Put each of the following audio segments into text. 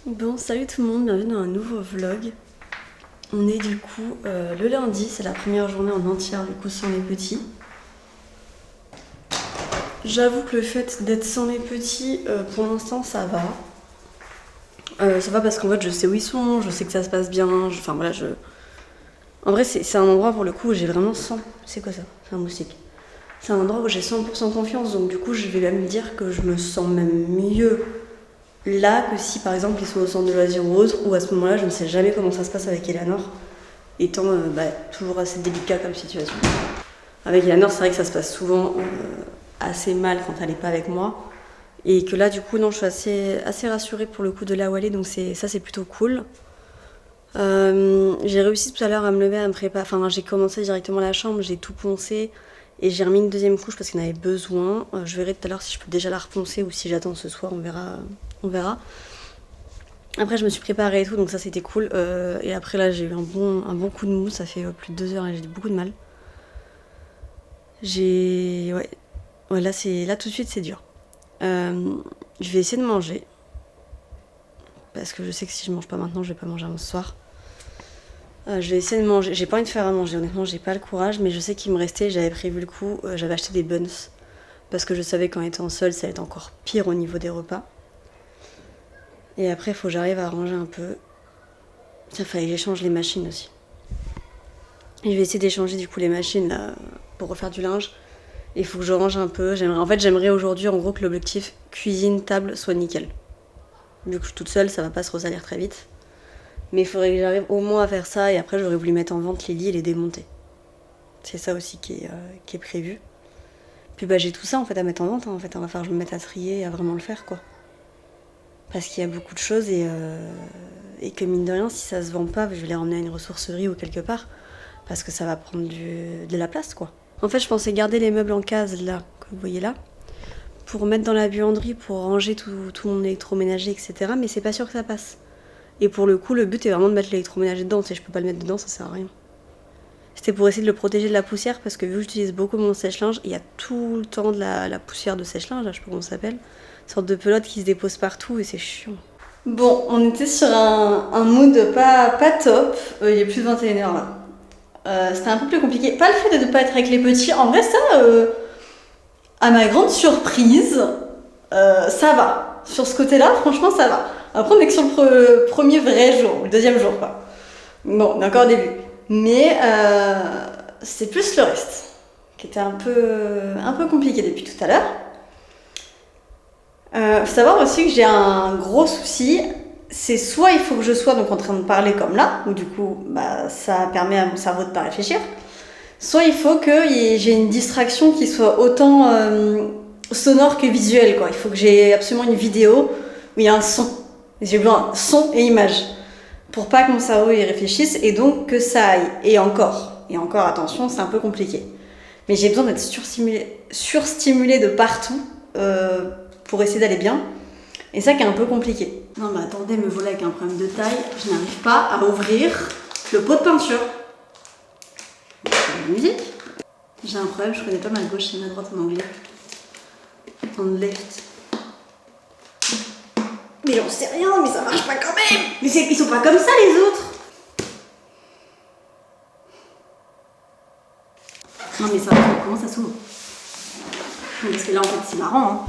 Bon, salut tout le monde, bienvenue dans un nouveau vlog. On est du coup le lundi, c'est la première journée en entière du coup sans les petits. J'avoue que le fait d'être sans les petits, pour l'instant ça va. Ça va parce qu'en fait je sais où ils sont, je sais que ça se passe bien, enfin voilà je... En vrai c'est un endroit pour le coup où j'ai vraiment 100... C'est quoi ça? C'est un moustique. C'est un endroit où j'ai 100% confiance, donc du coup je vais même dire que je me sens même mieux là que si par exemple ils sont au centre de loisirs ou autre, où à ce moment-là je ne sais jamais comment ça se passe avec Eleanor, étant toujours assez délicat comme situation. Avec Eleanor c'est vrai que ça se passe souvent assez mal quand elle n'est pas avec moi, et que là du coup non, je suis assez rassurée pour le coup de là où elle est, donc ça c'est plutôt cool. J'ai réussi tout à l'heure à me lever, à me préparer, enfin j'ai commencé directement la chambre, j'ai tout poncé et j'ai remis une deuxième couche parce qu'il en avait besoin. Je verrai tout à l'heure si je peux déjà la reponcer ou si j'attends ce soir, on verra. Après je me suis préparée et tout, donc ça c'était cool. Et après là j'ai eu un bon coup de mou, ça fait plus de 2 heures et j'ai beaucoup de mal. Ouais là tout de suite c'est dur. Je vais essayer de manger parce que je sais que si je mange pas maintenant, je vais pas manger avant ce soir. Je vais essayer de manger. J'ai pas envie de faire à manger, honnêtement, j'ai pas le courage, mais je sais qu'il me restait, j'avais prévu le coup, j'avais acheté des buns parce que je savais qu'en étant seule, ça allait être encore pire au niveau des repas. Et après, il faut que j'arrive à ranger un peu. Tiens, il fallait que j'échange les machines aussi. Et je vais essayer d'échanger du coup les machines là pour refaire du linge. Il faut que je range un peu. J'aimerais aujourd'hui en gros que l'objectif cuisine, table soit nickel. Vu que je suis toute seule, ça va pas se ressalir très vite. Mais il faudrait que j'arrive au moins à faire ça, et après j'aurais voulu mettre en vente les lits et les démonter. C'est ça aussi qui est prévu. Puis j'ai tout ça en fait à mettre en vente, hein. En fait, on va falloir que je me mette à trier et à vraiment le faire quoi. Parce qu'il y a beaucoup de choses et que mine de rien, si ça se vend pas, je vais les ramener à une ressourcerie ou quelque part. Parce que ça va prendre de la place quoi. En fait, je pensais garder les meubles en case là, que vous voyez là, pour mettre dans la buanderie, pour ranger tout mon électroménager, etc. Mais c'est pas sûr que ça passe. Et pour le coup, le but est vraiment de mettre l'électroménager dedans. Si je peux pas le mettre dedans, ça sert à rien. C'était pour essayer de le protéger de la poussière, parce que vu que j'utilise beaucoup mon sèche-linge, il y a tout le temps de la poussière de sèche-linge, là, je sais pas comment ça s'appelle. Une sorte de pelote qui se dépose partout et c'est chiant. Bon, on était sur un mood pas top. Il est plus de 21h là. C'était un peu plus compliqué. Pas le fait de ne pas être avec les petits. En vrai, ça, à ma grande surprise, ça va. Sur ce côté-là, franchement, ça va. Après, on est que sur le premier vrai jour, le deuxième jour, quoi. Bon, on est encore au début. Mais c'est plus le reste qui était un peu compliqué depuis tout à l'heure. Faut savoir aussi que j'ai un gros souci. C'est soit il faut que je sois donc en train de parler comme là, où du coup ça permet à mon cerveau de ne pas réfléchir. Soit il faut que j'ai une distraction qui soit autant sonore que visuelle, quoi. Il faut que j'ai absolument une vidéo où il y a un son. J'ai besoin de son et image pour pas que mon cerveau y réfléchisse et donc que ça aille. Et encore, attention, c'est un peu compliqué. Mais j'ai besoin d'être surstimulée de partout pour essayer d'aller bien. Et ça qui est un peu compliqué. Non mais attendez, me voilà avec un problème de taille. Je n'arrive pas à ouvrir le pot de peinture. C'est la musique. J'ai un problème, je connais pas ma gauche et ma droite en anglais. On left. Mais j'en sais rien, mais ça marche pas quand même. Mais ils sont pas comme ça les autres. Non mais ça, comment ça s'ouvre? Parce que là en fait c'est marrant, hein.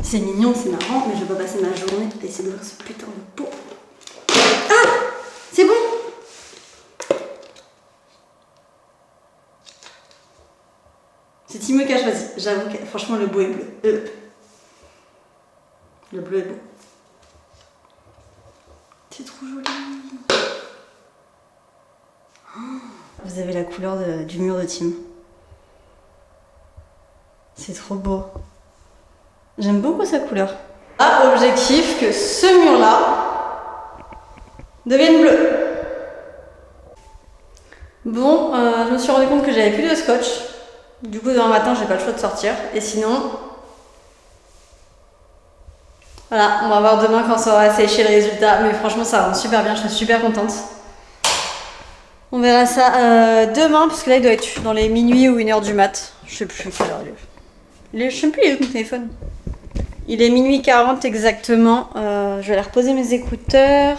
C'est mignon, c'est marrant, mais je vais pas passer ma journée à essayer d'ouvrir ce putain de pot. Ah, c'est bon. C'est Timo qui a choisi. J'avoue que franchement le beau est bleu. Le bleu est beau. C'est trop joli. Vous avez la couleur du mur de Tim. C'est trop beau. J'aime beaucoup sa couleur. Objectif que ce mur-là devienne bleu. Bon, je me suis rendu compte que j'avais plus de scotch. Du coup, demain matin, j'ai pas le choix de sortir. Et sinon, voilà, on va voir demain quand ça aura séché le résultat. Mais franchement, ça rend super bien. Je suis super contente. On verra ça demain, parce que là, il doit être dans les minuit ou 1h du mat. Je sais plus quelle heure il est. Je sais plus, il est avec mon téléphone. Il est minuit 40 exactement. Je vais aller reposer mes écouteurs.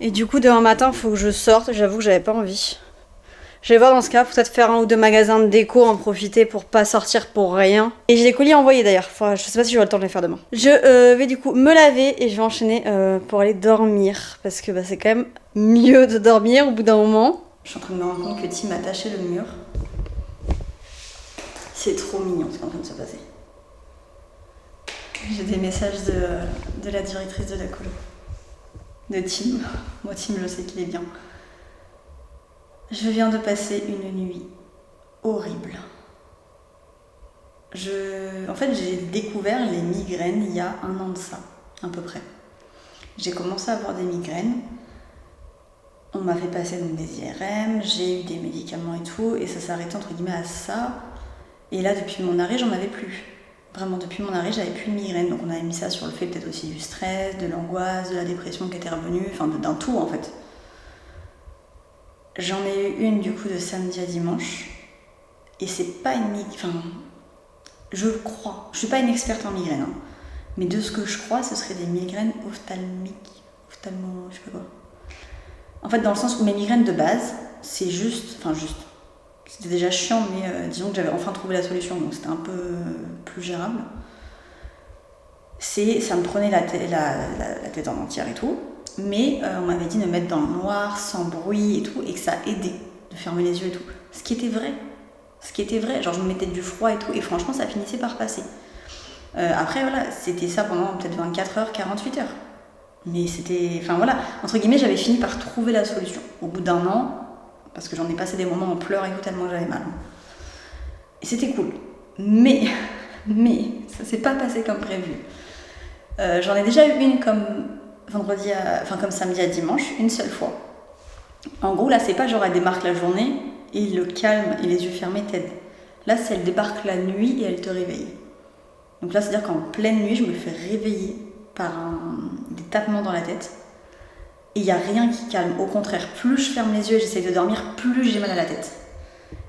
Et du coup, demain matin, il faut que je sorte. J'avoue que j'avais pas envie. Je vais voir dans ce cas, peut-être faire un ou deux magasins de déco, en profiter pour pas sortir pour rien. Et j'ai des colis à envoyer d'ailleurs. Enfin, je sais pas si j'aurai le temps de les faire demain. Je vais du coup me laver et je vais enchaîner pour aller dormir. Parce que c'est quand même mieux de dormir au bout d'un moment. Je suis en train de me rendre compte que Tim a taché le mur. C'est trop mignon ce qui est en train de se passer. J'ai des messages de la directrice de la colo. De Tim. Moi, Tim, je sais qu'il est bien. Je viens de passer une nuit horrible. En fait, j'ai découvert les migraines il y a 1 an de ça, à peu près. J'ai commencé à avoir des migraines. On m'a fait passer donc des IRM, j'ai eu des médicaments et tout, et ça s'est arrêté entre guillemets à ça. Et là, depuis mon arrêt, j'en avais plus. Vraiment, depuis mon arrêt, j'avais plus de migraines. Donc on avait mis ça sur le fait peut-être aussi du stress, de l'angoisse, de la dépression qui était revenue, enfin d'un tout en fait. J'en ai eu une du coup de samedi à dimanche. Et c'est pas une migraine. Enfin, je crois. Je suis pas une experte en migraine. Hein, mais de ce que je crois, ce serait des migraines ophtalmiques. Je sais pas quoi. En fait, dans le sens où mes migraines de base, c'est juste. Enfin, juste. C'était déjà chiant, mais disons que j'avais enfin trouvé la solution. Donc c'était un peu plus gérable. Ça me prenait la tête en entière et tout. Mais on m'avait dit de me mettre dans le noir, sans bruit et tout, et que ça aidait de fermer les yeux et tout. Ce qui était vrai. Genre je me mettais du froid et tout, et franchement ça finissait par passer. Après voilà, c'était ça pendant peut-être 24 heures, 48 heures. Mais c'était... Enfin voilà, entre guillemets j'avais fini par trouver la solution. Au bout d'1 an, parce que j'en ai passé des moments en pleurs et tout, tellement j'avais mal. Et c'était cool. Mais ça s'est pas passé comme prévu. J'en ai déjà eu une comme... comme samedi à dimanche, une seule fois. En gros, là, c'est pas genre elle démarque la journée et le calme et les yeux fermés t'aident. Là, c'est elle débarque la nuit et elle te réveille. Donc là, c'est-à-dire qu'en pleine nuit, je me fais réveiller par des tapements dans la tête. Et il n'y a rien qui calme. Au contraire, plus je ferme les yeux et j'essaye de dormir, plus j'ai mal à la tête.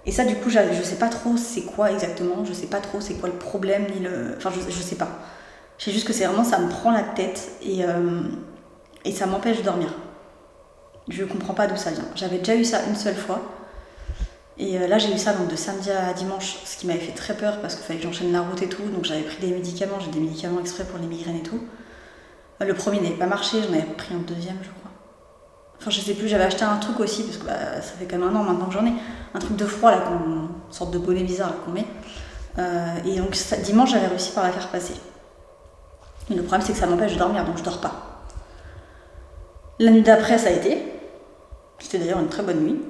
Et ça, du coup, je sais pas trop c'est quoi exactement. Je sais pas trop c'est quoi le problème, ni le... Enfin, je sais pas. Je sais juste que c'est vraiment, ça me prend la tête et ça m'empêche de dormir. Je comprends pas d'où ça vient. J'avais déjà eu ça une seule fois. Et là, j'ai eu ça donc de samedi à dimanche, ce qui m'avait fait très peur parce qu'il fallait que j'enchaîne la route et tout. Donc j'avais pris des médicaments, j'ai des médicaments exprès pour les migraines et tout. Le premier n'avait pas marché, j'en avais pris un deuxième, je crois. Enfin, je sais plus, j'avais acheté un truc aussi, parce que ça fait quand même 1 an maintenant que j'en ai. Un truc de froid, là, une sorte de bonnet bizarre là, qu'on met. Et donc dimanche, j'avais réussi par la faire passer. Et le problème, c'est que ça m'empêche de dormir, donc je dors pas. La nuit d'après, ça a été. C'était d'ailleurs une très bonne nuit.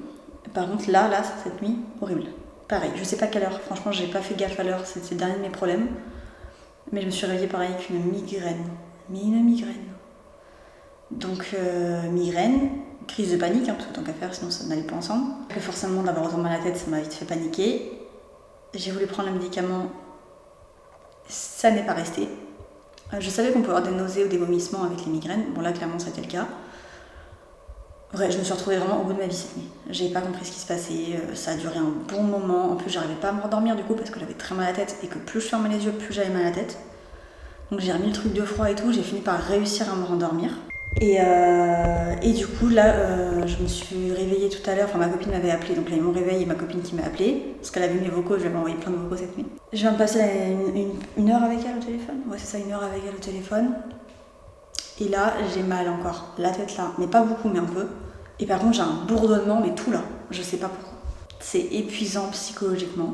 Par contre, là, cette nuit, horrible. Pareil, je sais pas quelle heure. Franchement, j'ai pas fait gaffe à l'heure. C'était le dernier de mes problèmes. Mais je me suis réveillée pareil avec une migraine. Mais une migraine. Donc, migraine, crise de panique, hein, parce que tant qu'à faire, sinon ça n'allait pas ensemble. Que forcément, d'avoir autant mal à la tête, ça m'a vite fait paniquer. J'ai voulu prendre le médicament. Ça n'est pas resté. Je savais qu'on peut avoir des nausées ou des vomissements avec les migraines. Bon, là, clairement, c'était le cas. Ouais, je me suis retrouvée vraiment au bout de ma vie cette nuit. J'avais pas compris ce qui se passait, ça a duré un bon moment. En plus, j'arrivais pas à me rendormir du coup parce que j'avais très mal à la tête et que plus je fermais les yeux, plus j'avais mal à la tête. Donc j'ai remis le truc de froid et tout, j'ai fini par réussir à me rendormir. Et du coup, là, je me suis réveillée tout à l'heure. Enfin, ma copine m'avait appelée, donc là, il y a mon réveil et ma copine qui m'a appelée. Parce qu'elle a vu mes vocaux, je lui avais envoyé plein de vocaux cette nuit. Je viens de passer une heure avec elle au téléphone. Ouais, c'est ça, 1 heure avec elle au téléphone. Et là, j'ai mal encore. La tête là, mais pas beaucoup, mais un peu. Et par contre, j'ai un bourdonnement, mais tout là. Je sais pas pourquoi. C'est épuisant psychologiquement.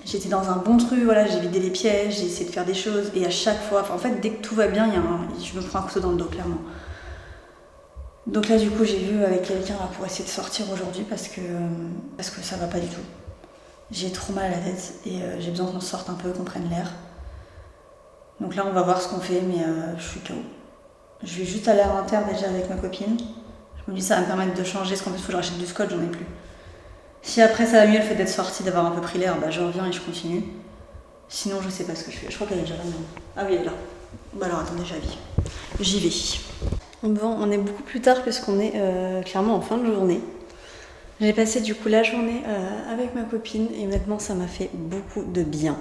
J'étais dans un bon truc, voilà, j'ai vidé les pièges, j'ai essayé de faire des choses. Et à chaque fois, en fait, dès que tout va bien, je me prends un couteau dans le dos, clairement. Donc là, du coup, j'ai vu avec quelqu'un là, pour essayer de sortir aujourd'hui parce que ça va pas du tout. J'ai trop mal à la tête et j'ai besoin qu'on sorte un peu, qu'on prenne l'air. Donc là, on va voir ce qu'on fait, mais je suis KO. Je vais juste aller à l'inter déjà avec ma copine. Je me dis ça va me permettre de changer, parce qu'en plus, il faut que je rachète du scotch, j'en ai plus. Si après ça va mieux le fait d'être sortie, d'avoir un peu pris l'air, bah je reviens et je continue. Sinon, je sais pas ce que je fais. Je crois qu'elle est déjà là. Ah oui, elle est là. Bah alors attendez, j'y vais. Bon, on est beaucoup plus tard puisqu'on est clairement en fin de journée. J'ai passé du coup la journée avec ma copine et honnêtement, ça m'a fait beaucoup de bien.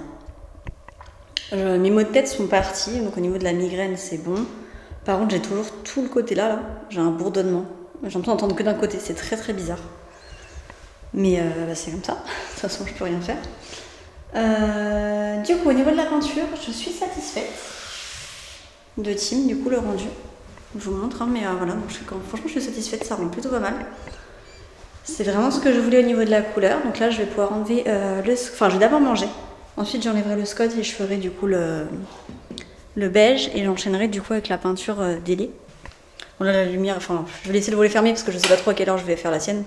Mes maux de tête sont partis, donc au niveau de la migraine, c'est bon. Par contre, j'ai toujours tout le côté là. J'ai un bourdonnement. J'ai l'impression d'entendre que d'un côté, c'est très très bizarre. Mais c'est comme ça, de toute façon, je peux rien faire. Du coup, au niveau de la peinture, je suis satisfaite de Tim, du coup, le rendu. Je vous montre, hein, mais voilà, donc franchement, je suis satisfaite, ça rend plutôt pas mal. C'est vraiment ce que je voulais au niveau de la couleur. Donc là, je vais pouvoir enlever Enfin, je vais d'abord manger. Ensuite, j'enlèverai le scotch et je ferai du coup le beige. Et j'enchaînerai du coup avec la peinture délai. Bon, là, la lumière, enfin, je vais laisser le volet fermé parce que je sais pas trop à quelle heure je vais faire la sienne.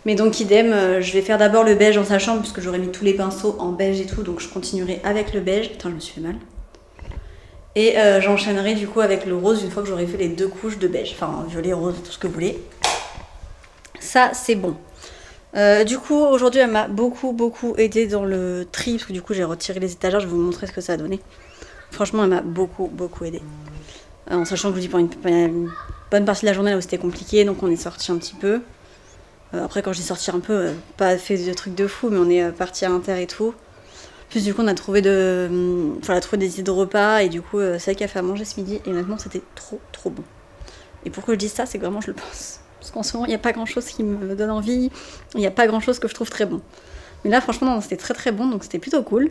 Mais donc, idem, je vais faire d'abord le beige dans sa chambre puisque j'aurai mis tous les pinceaux en beige et tout. Donc, je continuerai avec le beige. Putain, je me suis fait mal. Et j'enchaînerai du coup avec le rose une fois que j'aurai fait les 2 couches de beige. Enfin, violet, rose, tout ce que vous voulez. Ça, c'est bon. Du coup, aujourd'hui, elle m'a beaucoup aidé dans le tri. Parce que du coup, j'ai retiré les étagères. Je vais vous montrer ce que ça a donné. Franchement, elle m'a beaucoup aidé. En sachant que je vous dis pendant une bonne partie de la journée là où c'était compliqué. Donc, on est sorti un petit peu. Après, quand je dis sortir un peu, pas fait de trucs de fou, mais on est parti à l'inter et tout. Plus du coup, on a trouvé des idées de repas. Et du coup, c'est elle qui a fait à manger ce midi. Et honnêtement, c'était trop bon. Et pourquoi je dis ça, c'est que vraiment, je le pense. Parce qu'en ce moment, il n'y a pas grand chose qui me donne envie. Il n'y a pas grand chose que je trouve très bon. Mais là, franchement, non, c'était très bon. Donc, c'était plutôt cool.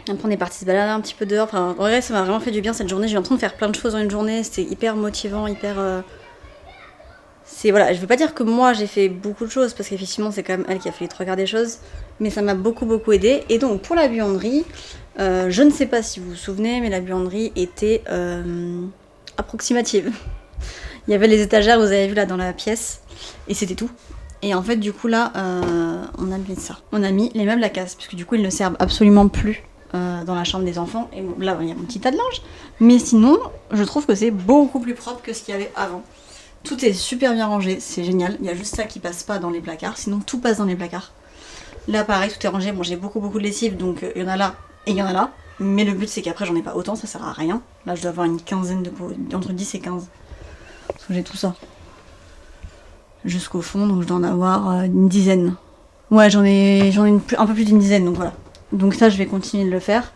Après, on est parti se balader un petit peu dehors. Enfin, en vrai, ça m'a vraiment fait du bien cette journée. J'ai eu l'impression de faire plein de choses en une journée. C'était hyper motivant, Voilà, je vais pas dire que moi, j'ai fait beaucoup de choses. Parce qu'effectivement, c'est quand même elle qui a fait les 3/4 des choses. Mais ça m'a beaucoup aidé. Et donc, pour la buanderie, je ne sais pas si vous vous souvenez, mais la buanderie était approximative. Il y avait les étagères, vous avez vu là dans la pièce, et c'était tout. Et en fait, du coup, là, on a mis ça. On a mis les meubles à casse, parce que du coup, ils ne servent absolument plus dans la chambre des enfants. Et là, il y a mon petit tas de linge. Mais sinon, je trouve que c'est beaucoup plus propre que ce qu'il y avait avant. Tout est super bien rangé, c'est génial. Il y a juste ça qui passe pas dans les placards, sinon tout passe dans les placards. Là, pareil, tout est rangé. Bon, j'ai beaucoup de lessive, donc il y en a là et il y en a là. Mais le but, c'est qu'après, j'en ai pas autant, ça sert à rien. Là, je dois avoir une quinzaine de pots, entre 10 et 15. Parce que j'ai tout ça jusqu'au fond, donc je dois en avoir une dizaine. Ouais, j'en ai un peu plus d'une dizaine, donc voilà. Donc ça, je vais continuer de le faire.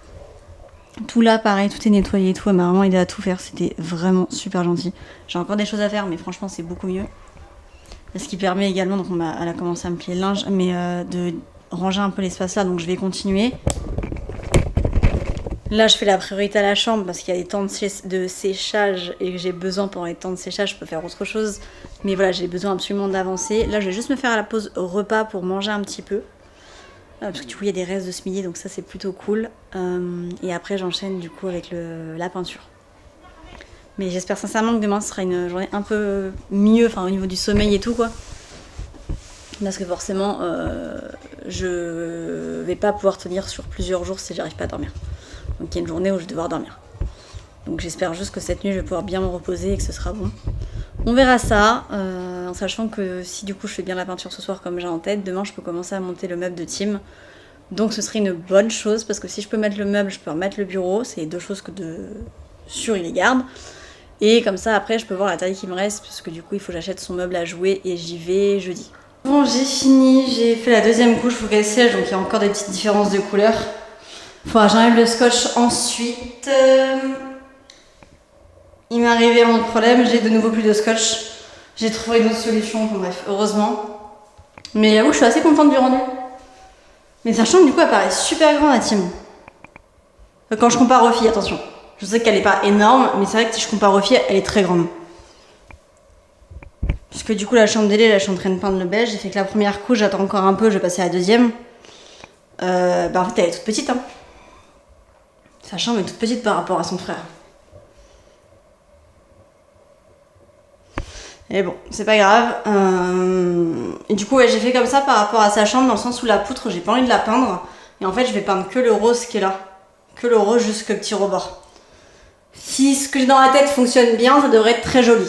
Tout là, pareil, tout est nettoyé et tout. Elle m'a vraiment aidé à tout faire, c'était vraiment super gentil. J'ai encore des choses à faire, mais franchement, c'est beaucoup mieux. Ce qui permet également, donc elle a commencé à me plier le linge, mais de ranger un peu l'espace là, donc je vais continuer. Là, je fais la priorité à la chambre parce qu'il y a des temps de séchage et que j'ai besoin pendant les temps de séchage, je peux faire autre chose. Mais voilà, j'ai besoin absolument d'avancer. Là, je vais juste me faire à la pause repas pour manger un petit peu. Parce que du coup, il y a des restes de ce midi, donc ça, c'est plutôt cool. Et après, j'enchaîne du coup avec la peinture. Mais j'espère sincèrement que demain, ce sera une journée un peu mieux, enfin au niveau du sommeil et tout, quoi. Parce que forcément, je vais pas pouvoir tenir sur plusieurs jours si j'arrive pas à dormir. Donc il y a une journée où je vais devoir dormir. Donc j'espère juste que cette nuit je vais pouvoir bien me reposer et que ce sera bon. On verra ça, en sachant que si du coup je fais bien la peinture ce soir comme j'ai en tête, demain je peux commencer à monter le meuble de Tim. Donc ce serait une bonne chose parce que si je peux mettre le meuble, je peux remettre le bureau. C'est 2 choses que de sûr il les garde. Et comme ça après je peux voir la taille qui me reste parce que du coup il faut que j'achète son meuble à jouer et j'y vais jeudi. Bon, j'ai fini, j'ai fait la deuxième couche, faut qu'elle sèche, donc il y a encore des petites différences de couleur. Faudra que j'enlève le scotch ensuite. Il m'est arrivé un autre problème, j'ai de nouveau plus de scotch. J'ai trouvé d'autres solutions, bon, bref, heureusement. Mais j'avoue que je suis assez contente du rendu. Mais sa chambre, du coup, elle paraît super grande à Tim. Quand je compare aux filles, attention. Je sais qu'elle est pas énorme, mais c'est vrai que si je compare aux filles, elle est très grande. Puisque du coup, la chambre d'Élé, là, je suis en train de peindre le beige. J'ai fait que la première couche, j'attends encore un peu, je vais passer à la deuxième. En fait, elle est toute petite, hein. Sa chambre est toute petite par rapport à son frère. Et bon, c'est pas grave. Et du coup, ouais, j'ai fait comme ça par rapport à sa chambre, dans le sens où la poutre, j'ai pas envie de la peindre. Et en fait, je vais peindre que le rose qui est là. Que le rose jusqu'au petit rebord. Si ce que j'ai dans la tête fonctionne bien, ça devrait être très joli.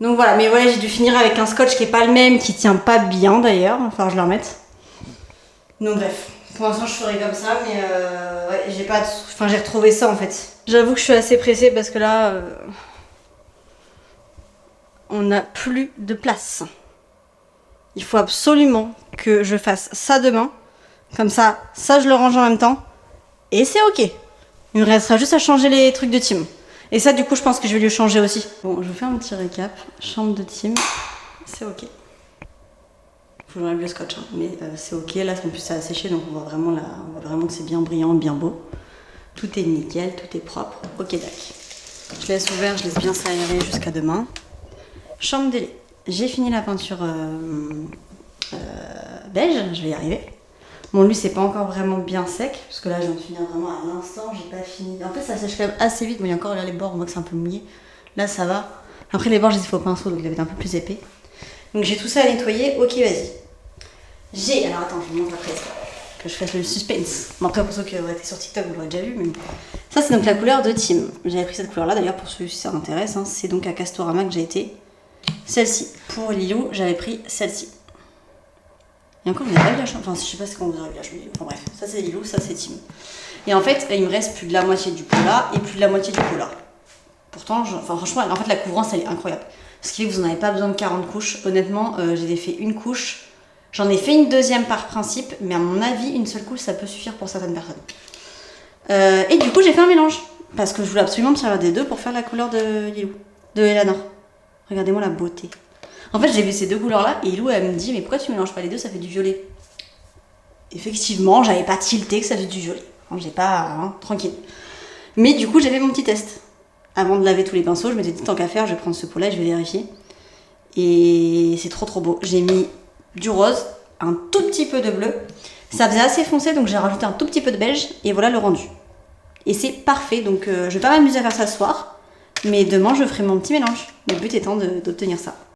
Donc voilà, mais voilà, j'ai dû finir avec un scotch qui est pas le même, qui tient pas bien d'ailleurs. Il va falloir que je le remette. Donc bref, pour l'instant je ferai comme ça, mais ouais, j'ai retrouvé ça en fait. J'avoue que je suis assez pressée parce que là, on n'a plus de place. Il faut absolument que je fasse ça demain. Comme ça je le range en même temps. Et c'est ok. Il me restera juste à changer les trucs de Tim. Et ça, du coup, je pense que je vais lui changer aussi. Bon, je vous fais un petit récap. Chambre de Tim, c'est ok. Faut que j'enlève le scotch, hein. Mais c'est ok. Là, en plus, ça a séché, donc on voit vraiment que c'est bien brillant, bien beau. Tout est nickel, tout est propre. Ok, d'accord. Je laisse ouvert, je laisse bien s'aérer jusqu'à demain. Chambre de lit. J'ai fini la peinture beige, je vais y arriver. Bon, lui, c'est pas encore vraiment bien sec, parce que là, je viens de finir vraiment à l'instant, j'ai pas fini. En fait, ça sèche quand même assez vite. Bon, il y a encore là, les bords, on voit que c'est un peu mouillé. Là, ça va. Après, les bords, je les ai fait au pinceau, donc il va être un peu plus épais. Donc, j'ai tout ça à nettoyer. Ok, vas-y. Alors, attends, je vous montre après ça. Que je fasse le suspense. Bon, après, pour ceux qui auraient été sur TikTok, vous l'aurez déjà vu. Mais... ça, c'est donc la couleur de Tim. J'avais pris cette couleur-là, d'ailleurs, pour ceux qui ça intéresse. Hein. C'est donc à Castorama que j'ai été. Celle-ci. Pour Lilou, j'avais pris celle-ci. Et encore, on n'a pas eu la chambre. Enfin, je sais pas ce qu'on vous aurait eu la chambre. Enfin, bref, ça c'est Lilou, ça c'est Tim. Et en fait, il me reste plus de la moitié du polar et plus de la moitié du polar. Pourtant, franchement, en fait, la couvrance, elle est incroyable. Ce qui fait que vous n'en avez pas besoin de 40 couches. Honnêtement, j'ai fait une couche. J'en ai fait une deuxième par principe, mais à mon avis, une seule couche, ça peut suffire pour certaines personnes. Et du coup, j'ai fait un mélange. Parce que je voulais absolument me servir des deux pour faire la couleur de Lilou. De Eleanor. Regardez-moi la beauté. En fait, j'ai vu ces deux couleurs-là, et Lilou, elle me dit, mais pourquoi tu mélanges pas les deux, ça fait du violet. Effectivement, j'avais pas tilté que ça faisait du violet. J'ai pas... Hein, tranquille. Mais du coup, j'ai fait mon petit test. Avant de laver tous les pinceaux, je m'étais dit, tant qu'à faire, je vais prendre ce pot-là et je vais vérifier. Et c'est trop trop beau. J'ai mis du rose, un tout petit peu de bleu. Ça faisait assez foncé, donc j'ai rajouté un tout petit peu de beige, et voilà le rendu. Et c'est parfait, donc je vais pas m'amuser à faire ça ce soir, mais demain je ferai mon petit mélange. Le but étant d'obtenir ça.